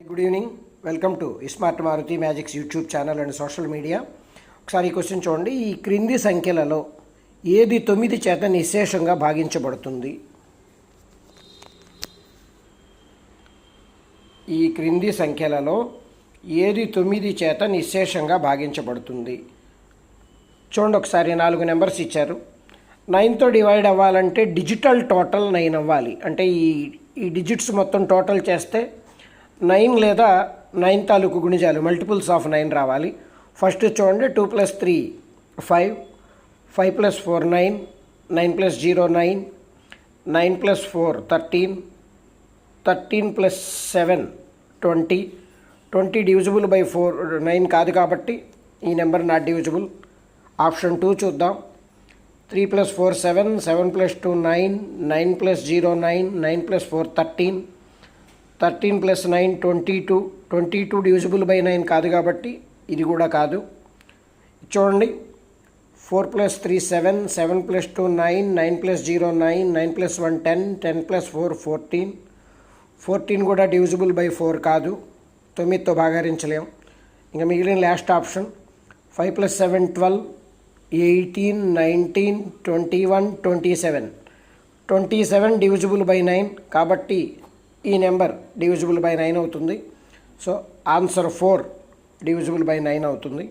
Good evening. Welcome to smart Maruti magics YouTube channel and social media. ఒకసారి ఈ question చూడండి. ఈ క్రింది సంఖ్యలలో ఏది 9 చేత నిశ్శేషంగా భాగించబడుతుంది? ఈ క్రింది సంఖ్యలలో ఏది 9 చేత నిశ్శేషంగా భాగించబడుతుంది? చూడండి, ఒకసారి 4 నెంబర్స్ ఇచ్చారు. 9తో డివైడ్ అవ్వాలంటే డిజిటల్ టోటల్ 9 అవ్వాలి. అంటే ఈ డిజిట్స్ మొత్తం టోటల్ చేస్తే 9 లేదా 9 తాలూకు గుణిజాలు మల్టిపుల్స్ ఆఫ్ 9 రావాలి. ఫస్ట్ చూడండి, 2 + 3 5, 5 + 4 9, 9 + 0 9, 9 + 4 13, 13 + 7 20, 20 డివిజిబుల్ బై 4 9 కాదు కాబట్టి ఈ నెంబర్ నాట్ డివిజిబుల్. ఆప్షన్ 2 చూద్దాం. 3 + 4 7, 7 + 2 9, 9 + 0 9, 9 + 4 13, 13 + 9 22, 22 డివిజిబుల్ బై 9 కాదు కాబట్టి ఇది కూడా కాదు. చూడండి, 4 + 3 7, 7 + 2 9, 9 + 0 9, 9 + 1 10, 10 + 4 14, 14 కూడా డివిజిబుల్ బై 4 కాదు, 9తో భాగారించలేం. ఇంకా మిగిలిన లాస్ట్ ఆప్షన్ 5 + 7 12, 18 19 21 27, 27 డివిజిబుల్ బై 9 కాబట్టి ఈ నెంబర్ డివిజిబుల్ బై 9 అవుతుంది. సో ఆన్సర్ 4 డివిజిబుల్ బై 9 అవుతుంది.